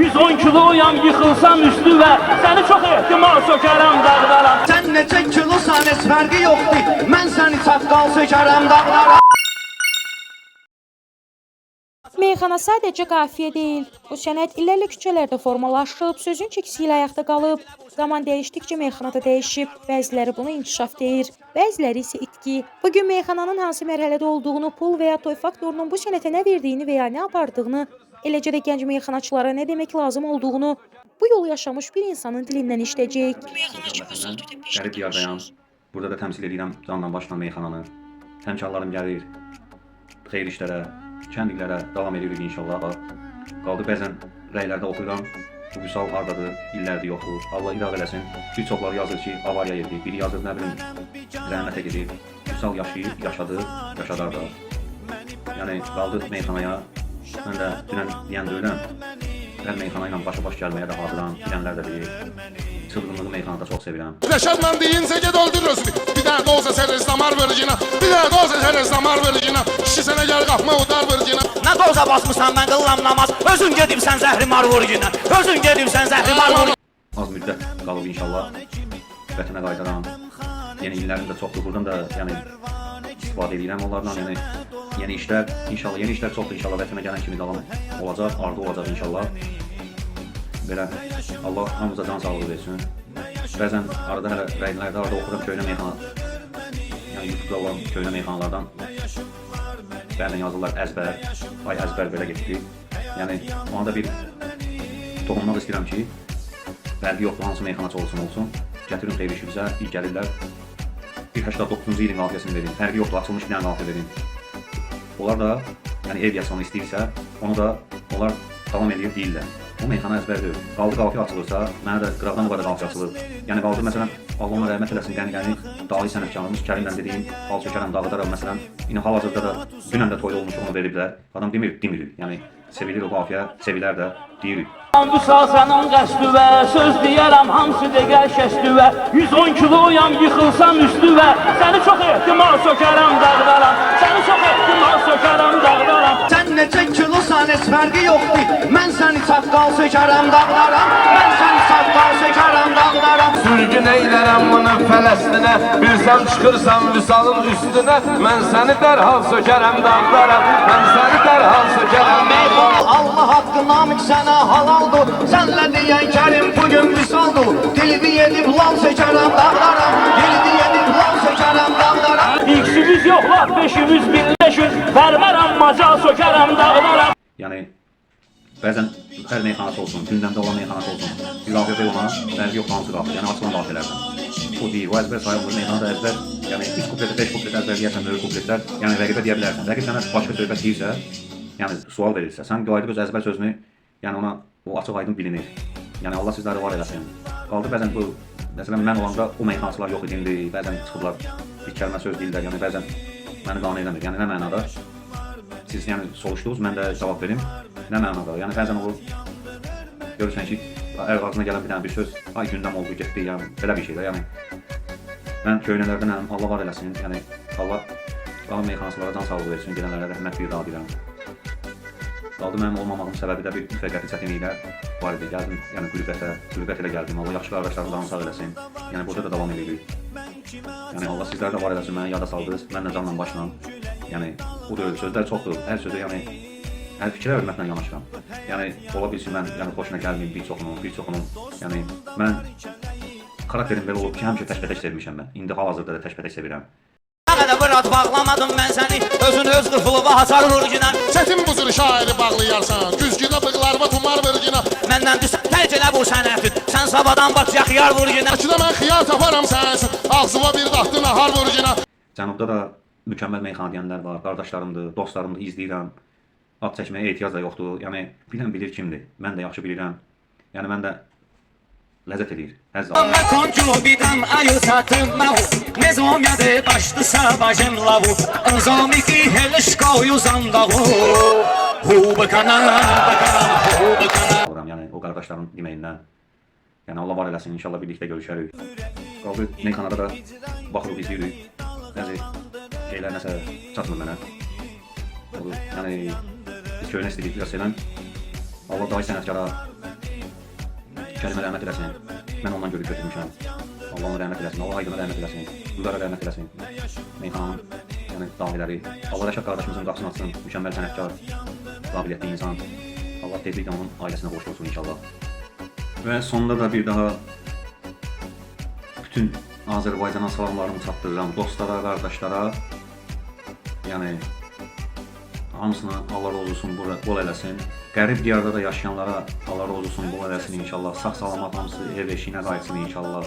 110 kiloyam yıxılsam üstüvə, səni çox ehtimal sökərəm dağlara. Sən necə kilosan heç fərqi yoxdur, mən səni çaqqal sökərəm dağlara. Meyxana sadəcə qafiyə deyil, bu sənət illərlə küçələrdə formalaşıb, sözün çəkisi ilə ayaqda qalıb. Zaman dəyişdikcə meyxana da dəyişib, bəziləri buna inkişaf deyir, bəziləri isə itki. Bugün meyxananın hansı mərhələdə olduğunu, pul və ya toy faktorunun bu sənətə nə verdiyini və ya nə apardığını, eləcə də gənc meyxanaçılara nə demək lazım olduğunu bu yolu yaşamış bir insanın dilindən işləyəcək. Qərib diyardayam. Burada da təmsil edirəm canla başla meyxananı. Həmkarlarım gəlir, xeyir işlərə, kəndliklərə davam edirik inşallah. Qaldı bəzən rəylərdə oxuyuram. Bu Vüsal hardadır, illərdir yoxdur. Allah idarə eləsin. Bir çoxları yazır ki, avariya yedi. Biri yazır, nə bilim, rəhmətə gedir. Vüsal yaşayıb, yaşadı, yaşadar da. Yəni, qaldı meyxanaya. Mən də dünən deyən deyiləm. Hər meyxana ilə başa-baş gəlməyə də hazıram. Bilənlər də deyir. Çılgınlığı meyxanada çox sevirəm. Reşadman deyincə ged öldür özünü. Bir dənə də olsa sən reslamar vericina. Bir dənə də olsa sən reslamar vericina. Kişi sənə gəl qapma udar vericina. Nə doza basmışsan mən qıllam namaz. Özün gedibsən zəhrimar vurgina. Özün gedibsən zəhrimar vurgina. Az müddət qalıb inşallah. Vətənə qayıdaram. Yeni illərim də çoxdur. Buradan da yəni istifadə edirəm onlardan. Yəni yeni işlər, inşallah yeni işlər çoxdur inşallah. Vətənə gələn kimi davam olacaq, ardı olacaq inşallah. Belə Allah hamımıza can sağlığı versin. Bəzən arada hələ rəylərdə arada oxuram köynə meyxana. Yəni YouTube'da olan köynə meyxanalardan bəzən yazırlar əzbər, ay əzbər belə getdi. Yəni ona da bir toxunmaq istəyirəm ki, fərqi yoxdur hansı meyxanaçı olsun. Gətirin xeyir işi bizə, ilk gəlirlər. Bir 89-cu ilin qafiyəsini verin. Fərqi yoxdur, açılmış bir dənə qafiyə verin. Onlar da, yəni ev yasanı istəyirsə, onu da onlar davam edir deyirlər. Bu meyxana əzbərdir. Qaldı qafiyə açılırsa, mənə də qıraqdan bu qədər qafiyə açılır. Yəni qaldı məsələn, Allah ona rəhmət eləsin, qəni dahi sənətkarımız Kərimlə dediyim hal sökərəm, dağıdaram məsələn. İndi hal-hazırda da dünən də toyda olmuş, onu veriblər. Adam demir. Yəni sevilir o qafiyə, sevilər də deyirik. Vüsal sənin qəsdüvə, söz deyərəm hamısı dəqiq şəstüvə. 110 kiloyam yıxılsam üstüvə, səni çox ehtimal sökərəm dağlara. Səni çox ehtimal sökərəm dağlara. Sən necə kilosan heç fərqi yoxdur, mən səni çaqqal sökərəm dağlara. Mən səni çaqqal sökərəm dağlara. Sürgün eylərəm bunu Fələstinə. Bilsəm çıxırsam Vüsalın üstünə. Mən səni dərhal sökərəm dağlara. Mən səni dərhal sökərəm dağlara. Allah haqqı namik sənə halaldır. Sənlə deyən Kərim bugün Vüsaldır. Dilbi yedib lal sökərəm dağlara. Dilbi yedib lal sökərəm dağlara. İksimiz yox, laf beşimiz birləşir. Vərmərəm macal sökərəm dağlara. Yəni bəzən hər meyxanası olsun, gündəmdə olan meyxanası olsun. Bir qafiyədə ona fərqi yoxdur hansı qafiyə, yəni açılan qafiyələrdən. O deyir, o əzbər sayılır, meyxanada əzbər, yəni 3 kupletə, 5 kuplet əzbər deyərsən, böyük kupletlər, yəni rəqibə deyə bilərsən. Rəqib sənə başqa söhbət deyirsə, yəni sual verirsə, sən qayıdıb öz əzbər sözünü, yəni ona o açıq aydın bilinir. Yəni Allah sizləri var eləsin. Qaldı bəzən bu, məsələn mən olanda o meyxanaçılar yox idi, indi bəzən çıxıblar, bir kəlmə söz deyirlər, yəni bəzən məni qane eləmir, yəni nə mənada? Siz yəni soruşdunuz, mən də cavab verim. Nə mənada? Yəni bəzən olur, görürsən ki, ağzına gələn bir dənə bir söz, ay gündəm oldu, getdi, yəni belə bir şey də, yəni. Mən köynələrdənəm, Allah var eləsin, yəni Allah meyxanaçılara can sağlığı versin, gələnlərə rəhmət bir daha deyirəm. Qaldı mənim olmamağım səbəbi də bir müvəqqəti çətinliklər var idi, gəldim, yəni qürbət ilə gəldim, Allah yaxşı qardaşlarım canı sağ eləsin, yəni burada da davam edirik. Yəni Allah sizlər də var eləsin, məni yada saldınız, mən də canla başla, yəni o da sözlər çoxdur, hər sözü yəni hər fikrə hörmətlə yanaşıram. Yəni ola bilsin mən yəni xoşuna gəlməyim bir çoxunun, yəni mən karakterim belə olub ki, həmişə təşbətək sevmişəm mən. İndi hal-hazırda da təşbətək sevirəm. Nə qədər vırat bağlamadım mən səni, özün öz qırfılıva haçar vurgina. Çətin buzur şairi bağlayarsan, güzgünə bığlarıma tumar vericina. Məndən düşsən tərk elə bu sənətin, sən sabadan bax yaxyar vurgina. Bakıda mən xiyar taparam sənsin, ağzıma bir daxtı nahar vurgina. Cənubda da mükəmməl meyxana deyənlər var, qardaşlarımdır, dostlarımdır, izləyirəm. Ad çəkməyə ehtiyac da yoxdur, yəni bilən bilir kimdir, mən də yaxşı bilirəm. Yəni mən də ləzzət edir, həzz alır. Yəni o qardaşların deməyindən. Yəni Allah var eləsin, inşallah birlikdə görüşərik. Qaldı meyxanada da baxırıq, izləyirik. Bəzi şeylər nəsə çatmır mənə. Yəni biz köynə istədik, biraz sevən. Allah dahi sənətkara Kərimə rəhmət eləsin. Mən ondan görüb götürmüşəm. Allah ona rəhmət eləsin. Allah Aydına rəhmət eləsin. Qudara rəhmət eləsin. Meyxananın yəni dahiləri. Allah Rəşad qardaşımızın qapısını açsın. Mükəmməl sənətkar, qabiliyyətli insan. Allah tezliklə onun ailəsinə qoşul olsun inşallah. Və sonda da bir daha bütün Azərbaycana salamlarımı çatdırıram. Dostlara, qardaşlara. Yəni hamısına Allah razı olsun, bol eləsin. Qərib diyarda da yaşayanlara Allah razı olsun, bol eləsin inşallah. Sağ salamat hamısı ev eşiyinə qayıtsın inşallah.